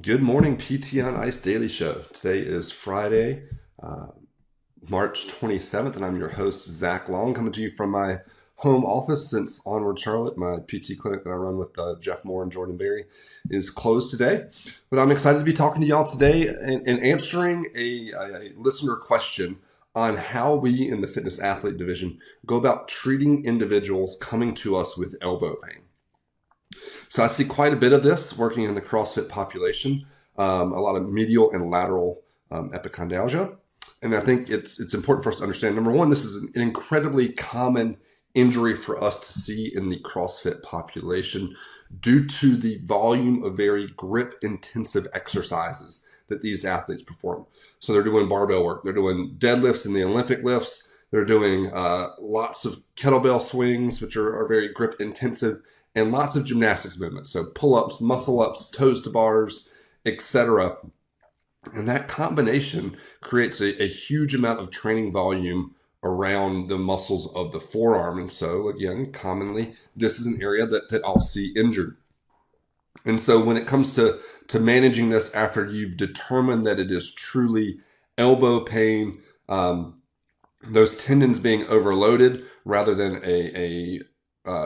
Good morning, PT on Ice Daily Show. Today is Friday, March 27th, and I'm your host, Zach Long, coming to you from my home office since Onward Charlotte, my PT clinic that I run with Jeff Moore and Jordan Berry, is closed today. But I'm excited to be talking to y'all today and answering a listener question on how we in the fitness athlete division go about treating individuals coming to us with elbow pain. So I see quite a bit of this working in the CrossFit population, a lot of medial and lateral epicondylgia. And I think it's important for us to understand, number one, this is an incredibly common injury for us to see in the CrossFit population due to the volume of very grip intensive exercises that these athletes perform. So they're doing barbell work, they're doing deadlifts in the Olympic lifts, they're doing lots of kettlebell swings, which are very grip intensive, and lots of gymnastics movements. So pull-ups, muscle-ups, toes to bars, etc. And that combination creates a huge amount of training volume around the muscles of the forearm. And so, again, commonly, this is an area that I'll see injured. And so when it comes to managing this after you've determined that it is truly elbow pain, those tendons being overloaded rather than a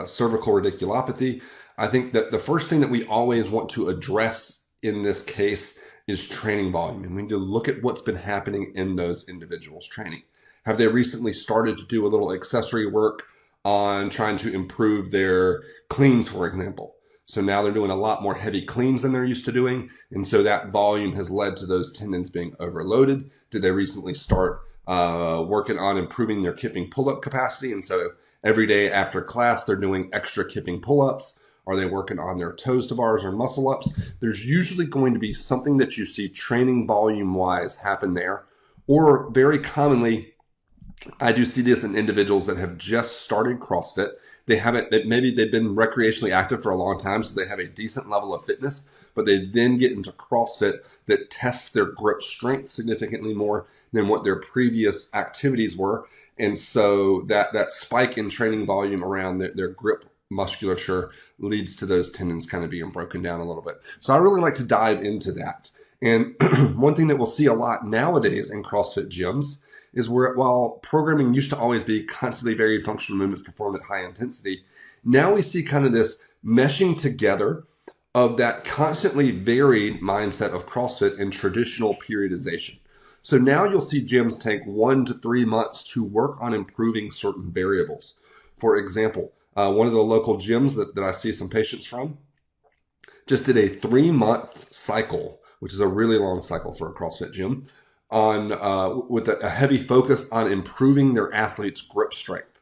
cervical radiculopathy, I think that the first thing that we always want to address in this case is training volume. And we need to look at what's been happening in those individuals' training. Have they recently started to do a little accessory work on trying to improve their cleans, for example? So now they're doing a lot more heavy cleans than they're used to doing. And so that volume has led to those tendons being overloaded. Did they recently start working on improving their kipping pull-up capacity? And so every day after class, they're doing extra kipping pull-ups. Are they working on their toes to bars or muscle ups? There's usually going to be something that you see training volume wise happen there. Or very commonly, I do see this in individuals that have just started CrossFit. Maybe they've been recreationally active for a long time, so they have a decent level of fitness, but they then get into CrossFit that tests their grip strength significantly more than what their previous activities were. And so that spike in training volume around their grip musculature leads to those tendons kind of being broken down a little bit. So I really like to dive into that. And one thing that we'll see a lot nowadays in CrossFit gyms is where, while programming used to always be constantly varied functional movements performed at high intensity, now we see kind of this meshing together of that constantly varied mindset of CrossFit and traditional periodization. So now you'll see gyms take 1 to 3 months to work on improving certain variables. For example, one of the local gyms that I see some patients from just did a 3-month cycle, which is a really long cycle for a CrossFit gym, on with a heavy focus on improving their athletes' grip strength.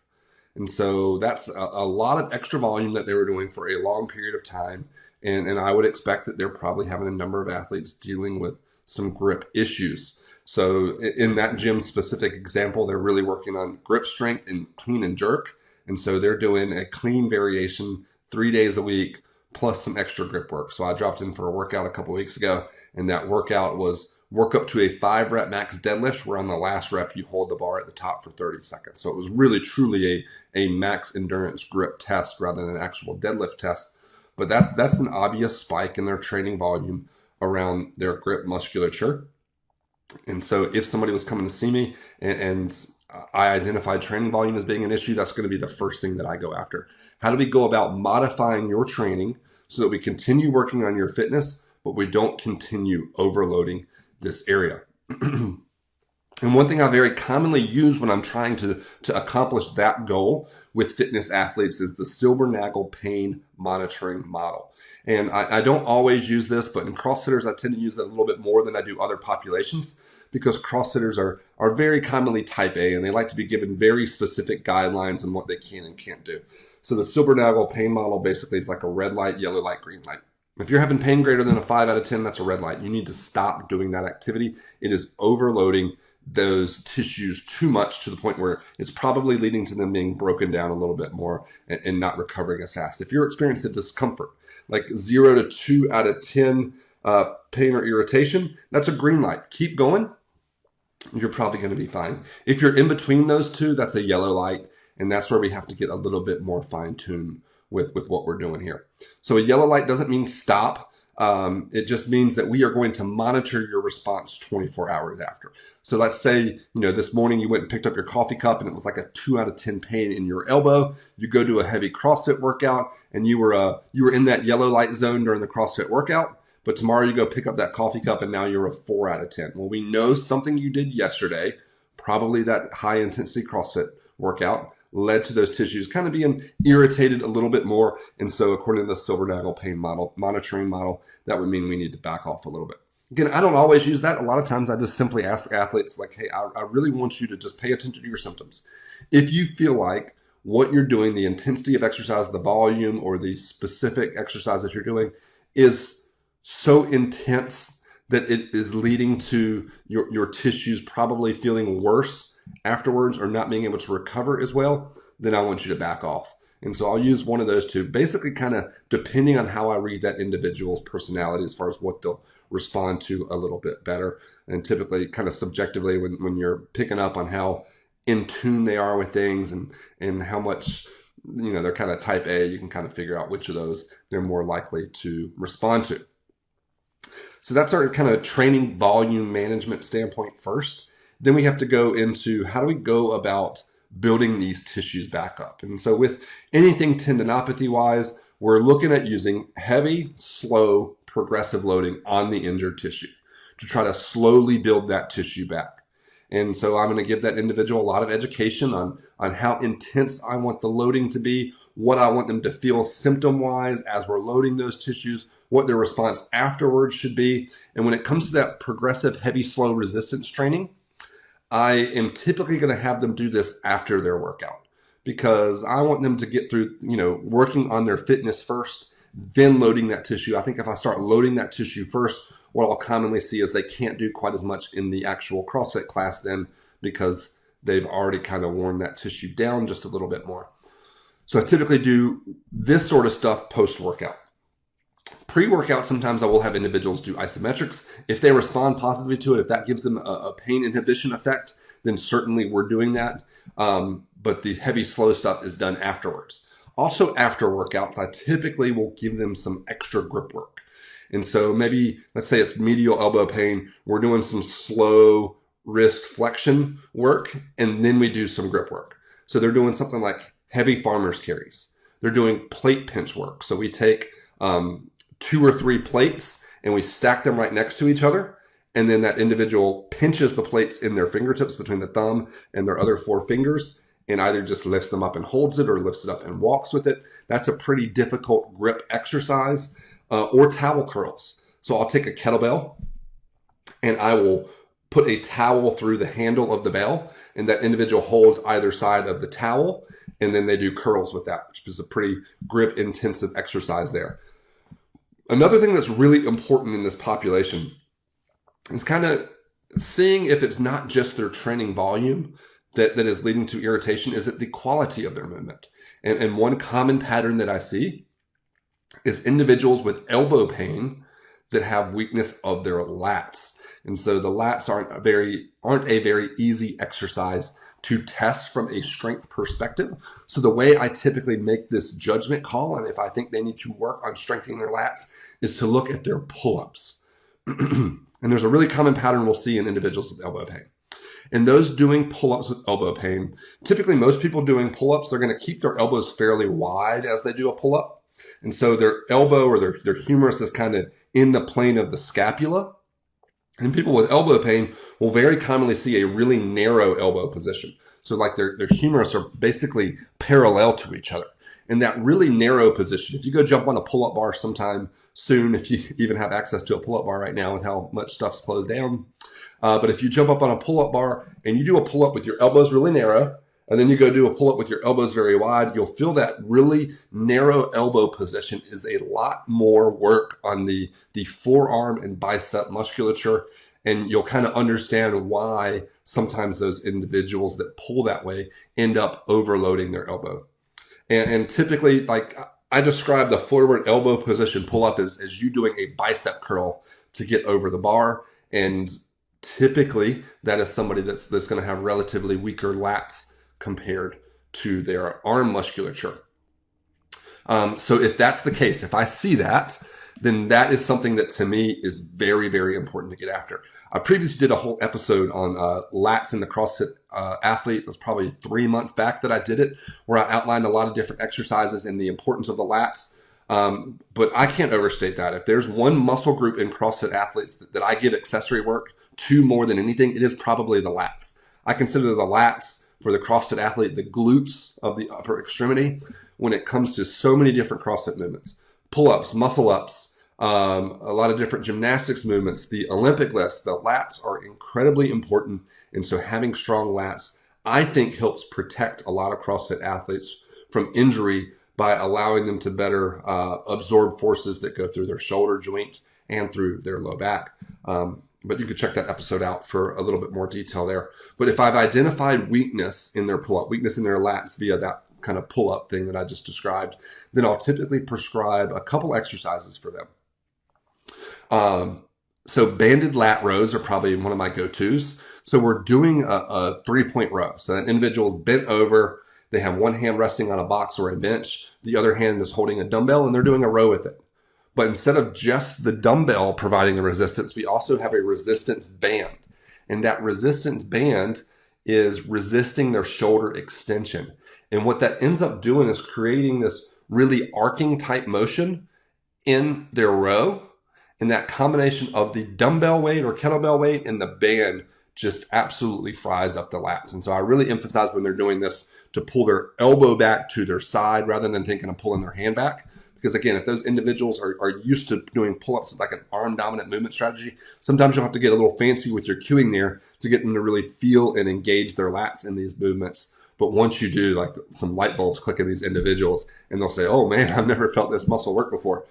And so that's a lot of extra volume that they were doing for a long period of time. And I would expect that they're probably having a number of athletes dealing with some grip issues. So in that gym specific example, they're really working on grip strength and clean and jerk. And so they're doing a clean variation 3 days a week plus some extra grip work. So I dropped in for a workout a couple of weeks ago, and that workout was work up to a 5-rep max deadlift, where on the last rep you hold the bar at the top for 30 seconds. So it was really truly a max endurance grip test rather than an actual deadlift test. But that's an obvious spike in their training volume around their grip musculature. And so if somebody was coming to see me and I identified training volume as being an issue, that's going to be the first thing that I go after. How do we go about modifying your training so that we continue working on your fitness, but we don't continue overloading this area? And one thing I very commonly use when I'm trying to accomplish that goal with fitness athletes is the Silver-Nagel pain monitoring model. And I don't always use this, but in CrossFitters, I tend to use it a little bit more than I do other populations, because CrossFitters are very commonly type A, and they like to be given very specific guidelines on what they can and can't do. So the Silver-Nagel pain model basically is like a red light, yellow light, green light. If you're having pain greater than a 5 out of 10, that's a red light. You need to stop doing that activity. It is overloading those tissues too much to the point where it's probably leading to them being broken down a little bit more and not recovering as fast. If you're experiencing discomfort, like 0 to 2 out of 10 pain or irritation, that's a green light. Keep going. You're probably going to be fine. If you're in between those two, that's a yellow light. And that's where we have to get a little bit more fine-tuned with what we're doing here. So a yellow light doesn't mean stop. It just means that we are going to monitor your response 24 hours after. So let's say, this morning you went and picked up your coffee cup and it was like a 2 out of 10 pain in your elbow. You go to a heavy CrossFit workout and you were in that yellow light zone during the CrossFit workout. But tomorrow you go pick up that coffee cup and now you're a 4 out of 10. Well, we know something you did yesterday, probably that high intensity CrossFit workout, led to those tissues kind of being irritated a little bit more. And so according to the Silvernagle pain monitoring model, that would mean we need to back off a little bit. Again, I don't always use that. A lot of times I just simply ask athletes like, hey, I really want you to just pay attention to your symptoms. If you feel like what you're doing, the intensity of exercise, the volume, or the specific exercise that you're doing is so intense that it is leading to your tissues probably feeling worse afterwards or not being able to recover as well, then I want you to back off. And so I'll use one of those two, basically kind of depending on how I read that individual's personality as far as what they'll respond to a little bit better. And typically kind of subjectively when you're picking up on how in tune they are with things and how much, they're kind of type A, you can kind of figure out which of those they're more likely to respond to. So that's our kind of training volume management standpoint first. Then we have to go into how do we go about building these tissues back up. And so with anything tendinopathy wise, we're looking at using heavy, slow, progressive loading on the injured tissue to try to slowly build that tissue back. And so I'm going to give that individual a lot of education on how intense I want the loading to be, what I want them to feel symptom-wise as we're loading those tissues, what their response afterwards should be. And when it comes to that progressive, heavy, slow resistance training, I am typically going to have them do this after their workout because I want them to get through, working on their fitness first, then loading that tissue. I think if I start loading that tissue first, what I'll commonly see is they can't do quite as much in the actual CrossFit class then because they've already kind of worn that tissue down just a little bit more. So I typically do this sort of stuff post-workout. Pre-workout, sometimes I will have individuals do isometrics. If they respond positively to it, if that gives them a pain inhibition effect, then certainly we're doing that. But the heavy, slow stuff is done afterwards. Also, after workouts, I typically will give them some extra grip work. And so maybe, let's say it's medial elbow pain, we're doing some slow wrist flexion work, and then we do some grip work. So they're doing something like heavy farmer's carries. They're doing plate pinch work. So we take 2 or 3 plates and we stack them right next to each other. And then that individual pinches the plates in their fingertips between the thumb and their other 4 fingers and either just lifts them up and holds it or lifts it up and walks with it. That's a pretty difficult grip exercise. Or towel curls. So I'll take a kettlebell and I will put a towel through the handle of the bell and that individual holds either side of the towel and then they do curls with that, which is a pretty grip intensive exercise there. Another thing that's really important in this population is kind of seeing if it's not just their training volume that is leading to irritation, is it the quality of their movement? And one common pattern that I see is individuals with elbow pain that have weakness of their lats. And so the lats aren't a very easy exercise to test from a strength perspective. So the way I typically make this judgment call, and if I think they need to work on strengthening their lats, is to look at their pull-ups. And there's a really common pattern we'll see in individuals with elbow pain. And those doing pull-ups with elbow pain, typically most people doing pull-ups, they're going to keep their elbows fairly wide as they do a pull-up. And so their elbow or their humerus is kind of in the plane of the scapula. And people with elbow pain will very commonly see a really narrow elbow position. So like their humerus are basically parallel to each other. In that really narrow position, if you go jump on a pull-up bar sometime soon, if you even have access to a pull-up bar right now with how much stuff's closed down. But if you jump up on a pull-up bar and you do a pull-up with your elbows really narrow, and then you go do a pull-up with your elbows very wide, you'll feel that really narrow elbow position is a lot more work on the forearm and bicep musculature. And you'll kind of understand why sometimes those individuals that pull that way end up overloading their elbow. And typically, like I describe the forward elbow position pull-up as you doing a bicep curl to get over the bar. And typically that is somebody that's going to have relatively weaker lats compared to their arm musculature. So if that's the case, if I see that, then that is something that to me is very, very important to get after. I previously did a whole episode on lats in the CrossFit athlete. It was probably 3 months back that I did it, where I outlined a lot of different exercises and the importance of the lats. But I can't overstate that. If there's one muscle group in CrossFit athletes that I give accessory work to more than anything, it is probably the lats. I consider the lats for the CrossFit athlete the glutes of the upper extremity when it comes to so many different CrossFit movements. Pull-ups, muscle-ups, a lot of different gymnastics movements, the Olympic lifts. The lats are incredibly important. And so having strong lats, I think, helps protect a lot of CrossFit athletes from injury by allowing them to better absorb forces that go through their shoulder joints and through their low back. But you can check that episode out for a little bit more detail there. But if I've identified weakness in their pull-up, weakness in their lats via that kind of pull-up thing that I just described, then I'll typically prescribe a couple exercises for them. So banded lat rows are probably one of my go-tos. So we're doing a 3-point row. So that individual's bent over. They have one hand resting on a box or a bench. The other hand is holding a dumbbell, and they're doing a row with it. But instead of just the dumbbell providing the resistance, we also have a resistance band. And that resistance band is resisting their shoulder extension. And what that ends up doing is creating this really arcing type motion in their row. And that combination of the dumbbell weight or kettlebell weight and the band just absolutely fries up the lats. And so I really emphasize when they're doing this to pull their elbow back to their side rather than thinking of pulling their hand back. Because again, if those individuals are used to doing pull-ups with like an arm dominant movement strategy, sometimes you'll have to get a little fancy with your cueing there to get them to really feel and engage their lats in these movements. But once you do, like some light bulbs click in these individuals and they'll say, oh man, I've never felt this muscle work before.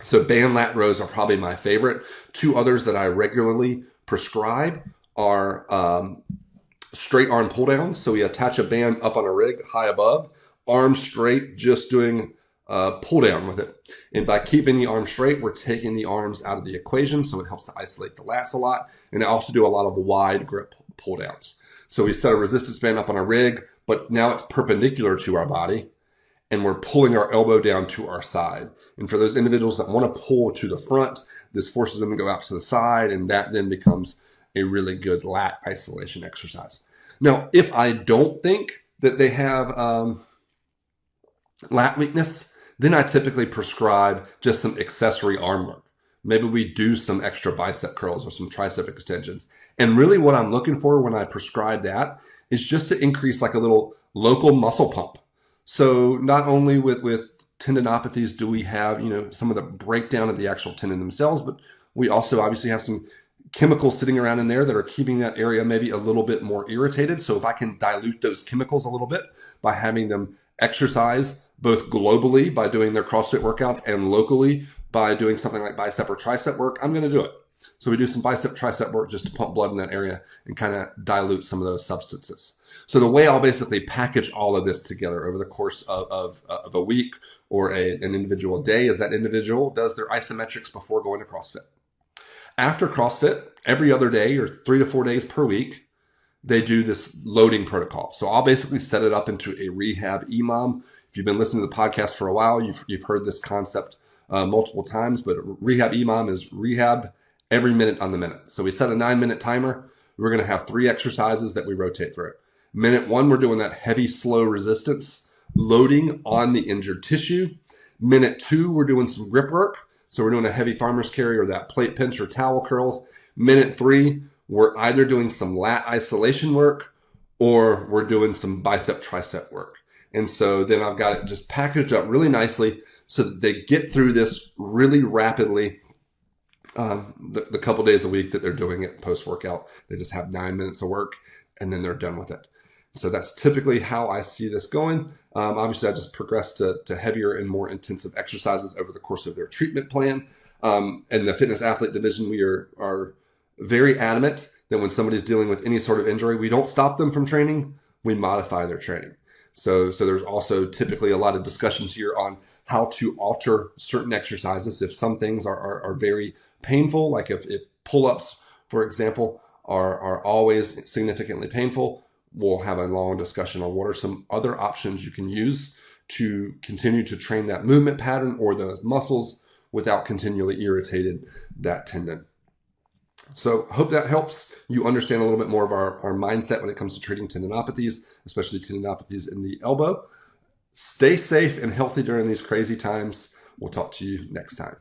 So band lat rows are probably my favorite. Two others that I regularly prescribe are straight arm pull downs. So we attach a band up on a rig high above, arms straight, just doing pull down with it. And by keeping the arm straight, we're taking the arms out of the equation. So it helps to isolate the lats a lot. And I also do a lot of wide grip pull downs. So we set a resistance band up on a rig, but now it's perpendicular to our body. And we're pulling our elbow down to our side. And for those individuals that want to pull to the front, this forces them to go out to the side. And that then becomes a really good lat isolation exercise. Now, if I don't think that they have lat weakness, then I typically prescribe just some accessory arm work. Maybe we do some extra bicep curls or some tricep extensions. And really what I'm looking for when I prescribe that is just to increase like a little local muscle pump. So not only with tendinopathies do we have, some of the breakdown of the actual tendon themselves, but we also obviously have some chemicals sitting around in there that are keeping that area maybe a little bit more irritated. So if I can dilute those chemicals a little bit by having them exercise both globally by doing their CrossFit workouts and locally by doing something like bicep or tricep work, I'm going to do it. So we do some bicep, tricep work just to pump blood in that area and kind of dilute some of those substances. So the way I'll basically package all of this together over the course of a week or an individual day is that individual does their isometrics before going to CrossFit. After CrossFit, every other day or 3 to 4 days per week, they do this loading protocol. So I'll basically set it up into a rehab EMOM. If you've been listening to the podcast for a while, you've heard this concept multiple times, but rehab EMOM is rehab every minute on the minute. So we set a 9-minute timer. We're going to have 3 exercises that we rotate through. Minute 1, we're doing that heavy, slow resistance loading on the injured tissue. Minute 2, we're doing some grip work. So we're doing a heavy farmer's carry or that plate pinch or towel curls. Minute 3, we're either doing some lat isolation work or we're doing some bicep tricep work. And so then I've got it just packaged up really nicely so that they get through this really rapidly. The couple days a week that they're doing it post-workout, they just have 9 minutes of work and then they're done with it. So that's typically how I see this going. Obviously, I just progressed to heavier and more intensive exercises over the course of their treatment plan. In the fitness athlete division, we are very adamant that when somebody's dealing with any sort of injury, we don't stop them from training, we modify their training. So there's also typically a lot of discussions here on how to alter certain exercises. If some things are very painful, like if pull-ups, for example, are always significantly painful, we'll have a long discussion on what are some other options you can use to continue to train that movement pattern or those muscles without continually irritating that tendon. So hope that helps you understand a little bit more of our mindset when it comes to treating tendinopathies, especially tendinopathies in the elbow. Stay safe and healthy during these crazy times. We'll talk to you next time.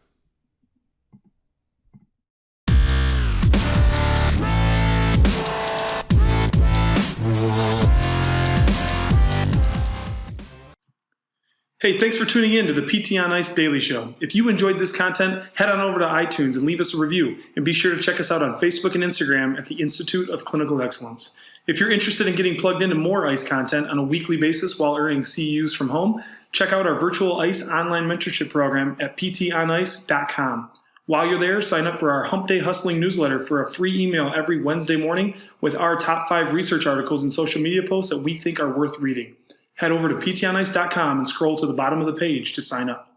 Hey, thanks for tuning in to the PT on Ice Daily Show. If you enjoyed this content, head on over to iTunes and leave us a review. And be sure to check us out on Facebook and Instagram at the Institute of Clinical Excellence. If you're interested in getting plugged into more ICE content on a weekly basis while earning CEUs from home, check out our virtual ICE online mentorship program at ptonice.com. While you're there, sign up for our Hump Day Hustling newsletter for a free email every Wednesday morning with our top 5 research articles and social media posts that we think are worth reading. Head over to ptonice.com and scroll to the bottom of the page to sign up.